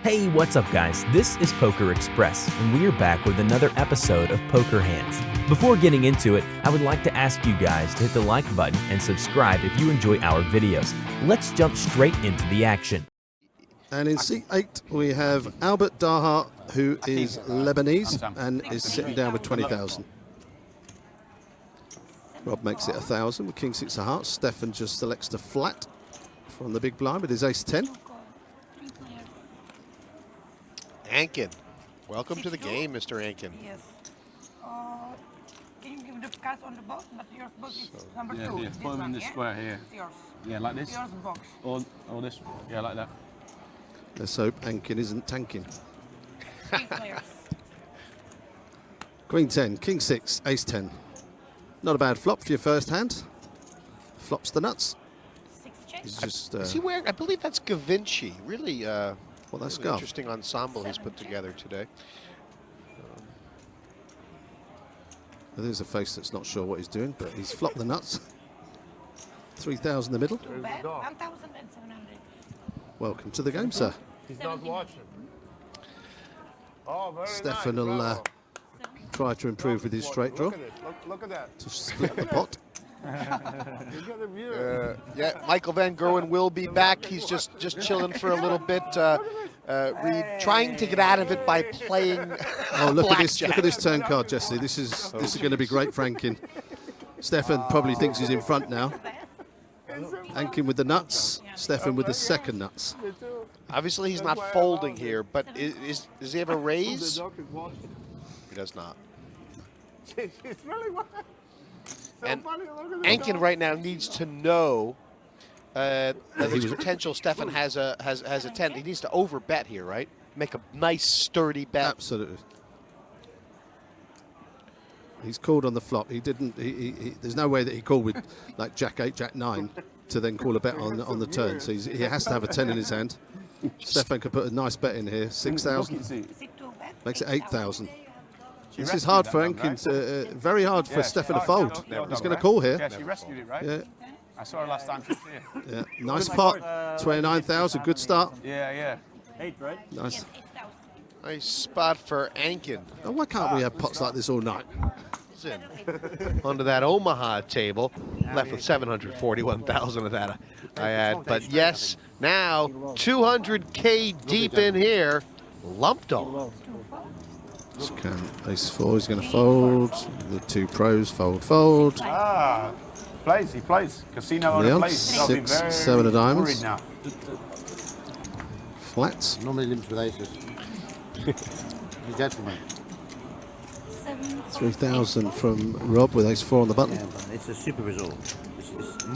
Hey, what's up guys? This is PokerXpress, and we are back with another episode of Poker Hands. Before getting into it, I would like to ask you guys to hit the like button and subscribe if you enjoy our videos. Let's jump straight into the action. And in seat 8, we have Albert Daha, who is Lebanese and is sitting down with 20,000. Rob makes it 1,000 with King 6 of hearts. Stefan just selects the flat from the big blind with his ace 10. Ankin, welcome to the game, Mr. Ankin. Yes. Can you give the cards on the box? But your box is number 2. Yeah, put them in the square here. It's yours. Yeah, like this. Yours box. Or this. Yeah, like that. Let's hope Ankin isn't tanking. 3 players. Queen 10, King 6, ace 10. Not a bad flop for your first hand. Flops the nuts. 6 checks. He's just, Is he wearing? I believe that's Gavinci. Really, well, that's really Gav. interesting ensemble he's put together today. There's a face that's not sure what he's doing, but he's flopped the nuts. 3,000 in the middle. Too bad. 1,700. Welcome to the game, sir. He's not watching. Oh, very Stefan nice. will Bravo. try to improve with his straight draw Look at it. Look at that. to split the pot. You got a view. Yeah, Michael Van Gerwen will be back. He's just chilling for a little bit, trying to get out of it by playing. Oh, look at this! blackjack. Look at this turn card, Jesse. This is going to be great, Frankin. Stefan probably thinks he's in front now. Ankin with the nuts, Stefan with the second nuts. Obviously, he's not folding here, but does he have a raise? He does not. It's really what? So And funny. Look at this. Ankin right now needs to know that there's potential. Stefan has a 10. He needs to overbet here, right? Make a nice sturdy bet. Absolutely. He's called on the flop. He didn't. There's no way that he called with like Jack 8, Jack 9 to then call a bet on the turn. So he has to have a 10 in his hand. Stefan could put a nice bet in here. 6,000 Is it too bad? makes it 8,000. This is hard for Ankin. Very hard for Stefan to fold. He's going to call Yeah, here. she rescued it, right? Yeah, I saw her last time she was here. yeah. Nice pot. 29,000. Good start. Yeah. 8, right? Nice. 8,000. Nice spot for Ankin. Oh, why can't we have pots like this all night? He's in. Onto that Omaha table, left with 741,000 of that, I add. But yes, now 200K deep in here, lumped on. Ace 4, he's going to fold. The 2 pros, fold. He plays. Casino owner Leon, plays. I'll be 6, very 7 of diamonds. worried now. Flats. Normally limps with aces. He's dead for me. 3,000 from Rob with ace 4 on the button. Yeah, but it's a super result.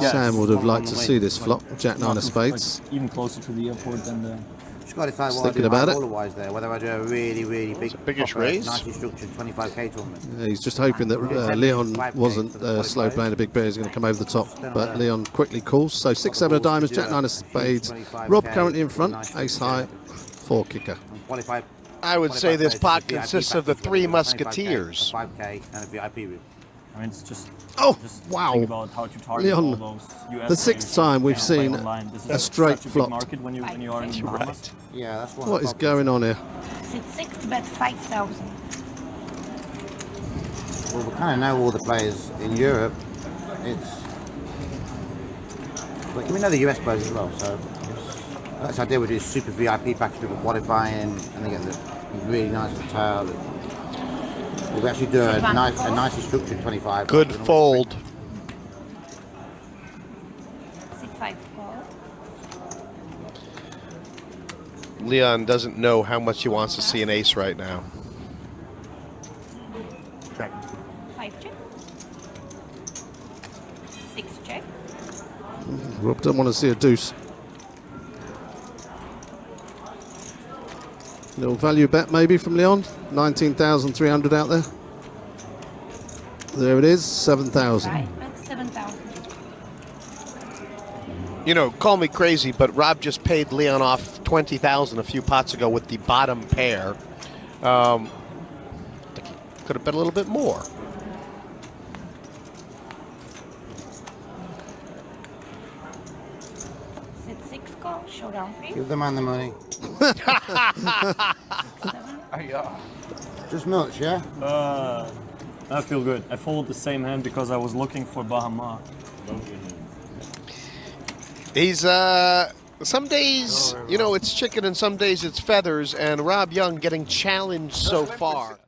Sam would have liked to see this flop. Jack 9 of spades. Even closer to the airport than the... Just got to decide what Thinking I do about it. otherwise there. Whether I do a really big, biggish proper, raise. nicely structured 25K tournament. He's just hoping that Leon wasn't slow playing a big bear. He's going to come over the top. But Leon quickly calls. So 6, 7 of diamonds, Jack 9 of spades. Rob currently in front. Ace high, 4 kicker. Qualified. I would say this pot consists of the 3 Musketeers. 5K and a VIP room. I mean, it's just... Oh, just wow. think about how to target Leon, all those US the 6th players time we've and play seen online. This is a straight such a big flop. market when you are in the Bahamas. Yeah, that's one. What is going on here? Is it 6 bet 5,000? Well, we kind of know all the players in Europe. But we know the US players as well, so that's the idea. We do super VIP package, people qualifying, and they get the really nice hotel. We actually do a nicely structured 25. Good fold. 6, 5, 4. Leon doesn't know how much he wants to see an ace right now. Check. 5 check. 6 check. Rob doesn't want to see a deuce. Little value bet maybe from Leon. 19,300 out there. There it is, 7,000. Right, that's 7,000. You know, call me crazy, but Rob just paid Leon off 20,000 a few pots ago with the bottom pair. I think he could have bet a little bit more. Is it 6 call? Showdown, please. Give the man the money. Just much, yeah? I feel good. I followed the same hand because I was looking for Bahama. He's, some days, you know, it's chicken and some days it's feathers, and Rob Young getting challenged so far.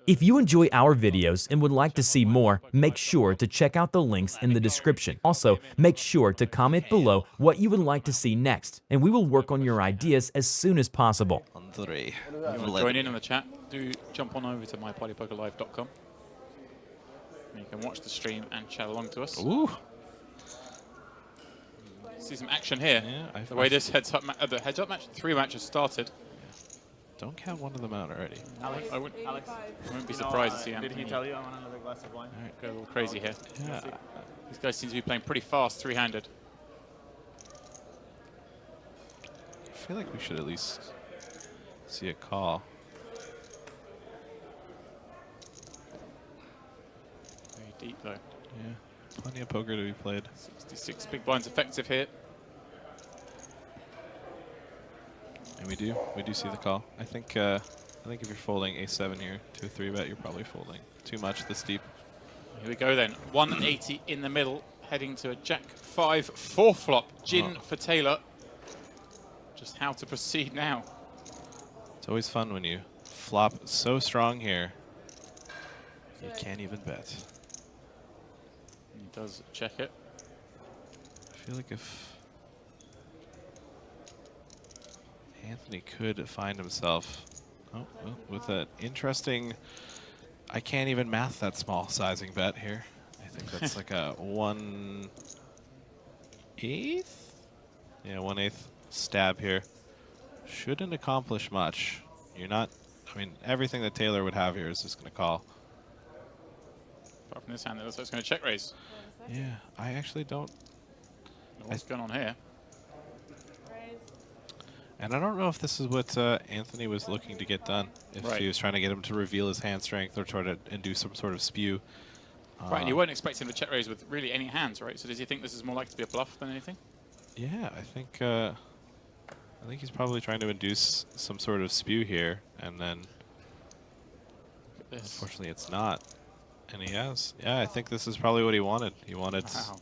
If you enjoy our videos and would like to see more, make sure to check out the links in the description. Also, make sure to comment below what you would like to see next, and we will work on your ideas as soon as possible. On 3. If you want to join in the chat, do jump on over to mypartypokerlive.com. You can watch the stream and chat along to us. Ooh. See some action here. Yeah, the way this heads-up match, 3 matches started. Don't count one of them out already. I wouldn't be surprised to see Anthony. Did he tell you I want another glass of wine? All right, go a little crazy here. Yeah. These guys seem to be playing pretty fast, three-handed. I feel like we should at least see a call. Very deep though. Yeah, plenty of poker to be played. 66 big blinds effective here. And we do see the call. I think if you're folding a7 here to a 3-bet, you're probably folding too much this deep. Here we go then. 180 in the middle, heading to a Jack 5 4 flop. Gin for Taylor. Just how to proceed now. It's always fun when you flop so strong here. You can't even bet. He does check it. I feel like if Anthony could find himself with an interesting, I can't even math that small sizing bet here. I think that's like a 1/8? Yeah, 1/8 stab here. Shouldn't accomplish much. You're not, I mean, everything that Taylor would have here is just going to call. Apart from this hand, it looks like it's going to check raise. Yeah, I actually don't. What's going on here? And I don't know if this is what Anthony was looking to get done. If he was trying to get him to reveal his hand strength or try to induce some sort of spew. Right, and you weren't expecting him to check raise with really any hands, right? So does he think this is more likely to be a bluff than anything? Yeah, I think he's probably trying to induce some sort of spew here, and then unfortunately it's not. And he has. Yeah, I think this is probably what he wanted. He wanted... Wow.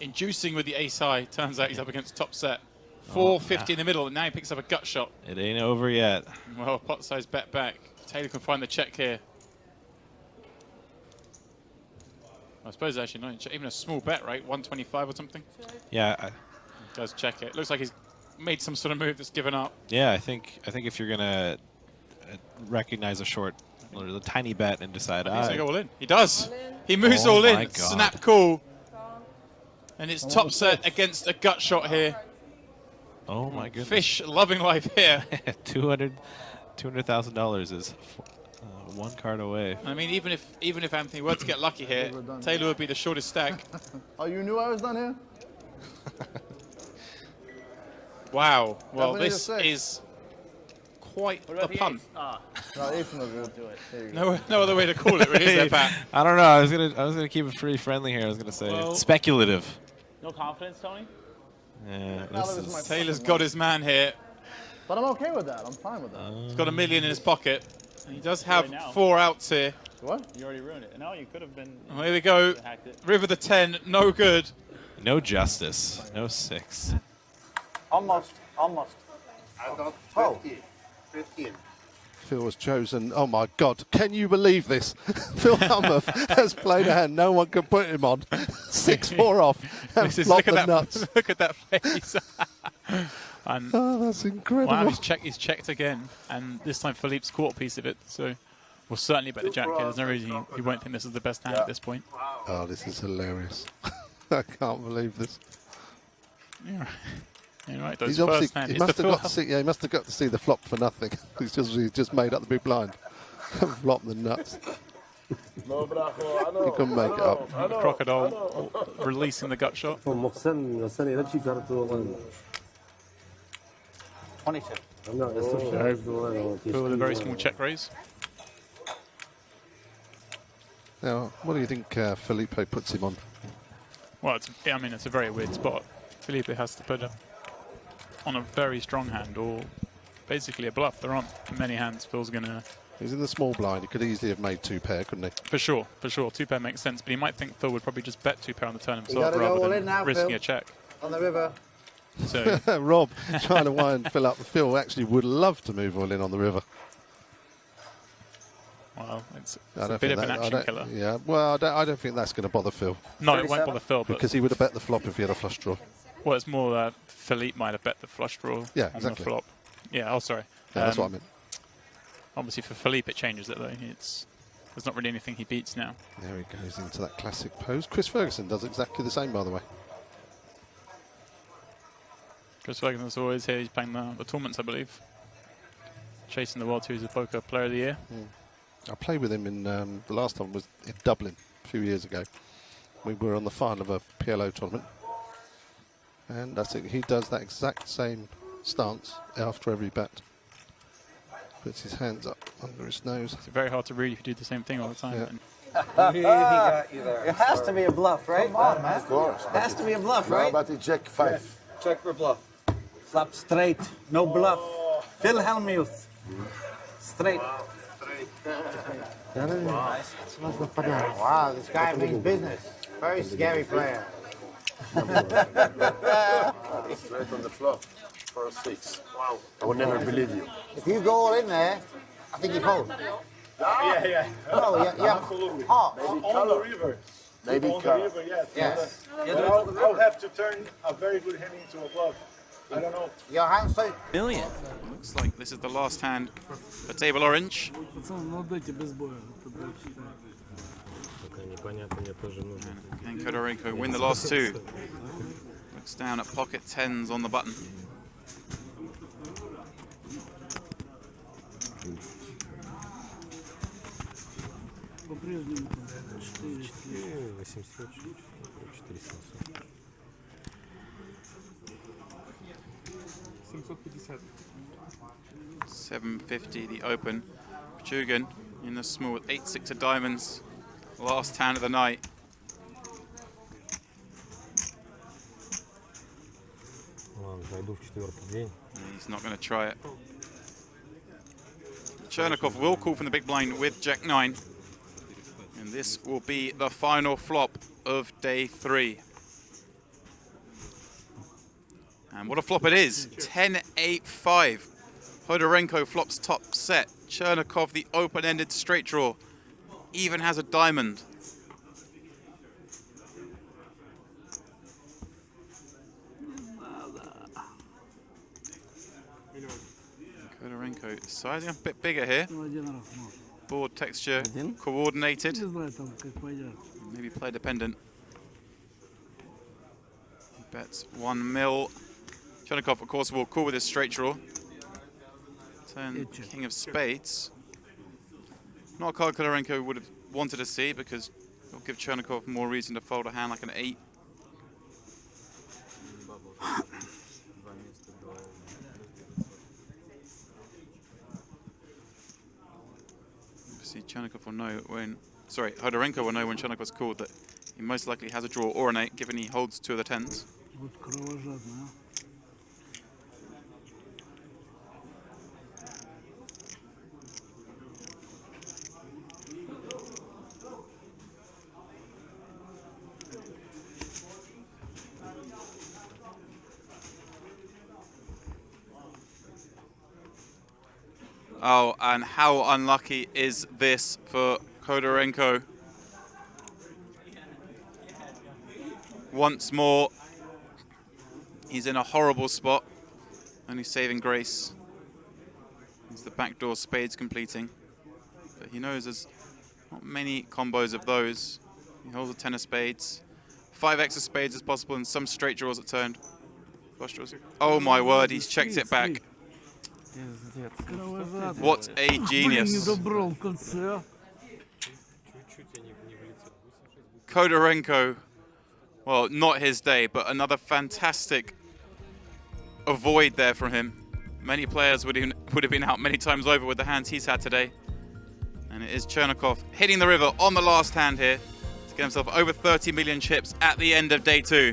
Inducing with the ace-high. Turns out he's up against top set. 450 in the middle, and now he picks up a gut shot. It ain't over yet. Well, pot size bet back. Taylor can find the check here. I suppose actually not even a small bet, right? 125 or something? Yeah. He does check it. Looks like he's made some sort of move that's given up. Yeah, I think if you're gonna recognize a short or a tiny bet and decide, He's gonna go all in. He does. He moves all in. Snap call. And it's top set against a gut shot here. Oh my goodness. Fish loving life here. $200,000 is one card away. I mean, even if Anthony were to get lucky here, Taylor would be the shortest stack. Oh, you knew I was done here? Wow. Well, this is quite a punt. No, ace no good. Do it. There you go. No other way to call it, really, is there, Pat? I don't know. I was gonna keep it pretty friendly here. I was gonna say speculative. No confidence, Tony? Yeah, Taylor's got his man here. But I'm okay with that. I'm fine with that. He's got $1 million in his pocket. And he does have 4 outs here. What? You already ruined it. No, you could have been. Oh, here we go. River the 10, no good. No justice. No 6. Almost. I got 15. Phil was chosen. Oh my God! Can you believe this? Phil Hellmuth has played a hand no one can put him on. 6-4 off and flopped the nuts. Look at that face. And oh, that's incredible. Wow, he's checked again, and this time Philippe's caught a piece of it. So we'll certainly bet the jack here. There's no reason he won't think this is the best hand at this point. Oh, this is hilarious. I can't believe this. Yeah. Yeah, right. He's obviously, he must have got to see the flop for nothing. He's just made up the big blind. Flop the nuts. He couldn't make it up. The crocodile releasing the gut shot. 22. Phil with a very small check raise. Now, what do you think Felipe puts him on? Well, it's a very weird spot. Felipe has to put him. on a very strong hand or basically a bluff. There aren't many hands Phil's going to... He's in the small blind. He could easily have made 2-pair, couldn't he? For sure, for sure. 2-pair makes sense, but he might think Phil would probably just bet 2-pair on the turn himself gotta go rather all than in now, risking Phil. a check. On the river. So Rob trying to wind Phil up. Phil actually would love to move all in on the river. well, it's I a don't bit think of an that- I action don't- killer. Yeah, well, I don't think that's going to bother Phil No, it won't bother Phil, but because he would have bet the flop if he had a flush draw. well, it's more that Philippe might have bet the flush draw Yeah, on exactly. the flop. Yeah, oh, sorry. Yeah, that's what I meant. Obviously, for Philippe, it changes it, though. There's not really anything he beats now. There he goes into that classic pose. Chris Ferguson does exactly the same, by the way. Chris Ferguson's always here. He's playing the tournaments, I believe. Chasing the World Series of Poker Player of the Year. I played with him in the last time was in Dublin a few years ago. We were on the final of a PLO tournament, and that's it. He does that exact same stance after every bet. Puts his hands up under his nose. It's very hard to read if you do the same thing all the time. Yeah. It has to be a bluff, right? Come on, man. Of course. It has to be a bluff, right? How about the Jack 5? Check for bluff. Flop straight, no bluff. Phil Hellmuth. Straight. Wow, this guy means business. Very scary player. Straight on the flop for a 6. Wow. I would never believe you. If you go all in there, I think you fold. Yeah. No, yeah. Absolutely. Heart. On the river. Maybe on the river, yes. Yes. I'll have to turn a very good hand into a bluff. I don't know. Your hand so Million. Looks like this is the last hand for table orange. And Kodorenko win the last two. Looks down at pocket tens on the button. $750 the open. Pachugan in the small with 8-6 of diamonds. Last hand of the night. He's not going to try it. Chernikov will call from the big blind with Jack 9. And this will be the final flop of day 3. And what a flop it is. 10-8-5. Hodorenko flops top set. Chernikov, the open-ended straight draw, even has a diamond. Kodorenko sizing a bit bigger here. Board texture coordinated. Maybe play dependent. Bets 1 mil. Chernikov, of course, will call with his straight draw. Turn king of spades. Not a card Kodorenko would have wanted to see because it'll give Chernikov more reason to fold a hand like an 8. Obviously, Chernikov will know when. Sorry, Hodorenko will know when Chernikov's called that he most likely has a draw or an 8, given he holds 2 of the 10s. Oh, and how unlucky is this for Kodorenko? Once more, he's in a horrible spot. Only saving grace is the backdoor spades completing. But he knows there's not many combos of those. He holds a 10 of spades. 5x of spades is possible and some straight draws at turn. Flush draws. Oh my word, he's checked it back. What a genius. Kodorenko, well, not his day, but another fantastic avoid there from him. Many players would have been out many times over with the hands he's had today. And it is Chernikov hitting the river on the last hand here to get himself over 30 million chips at the end of day 2.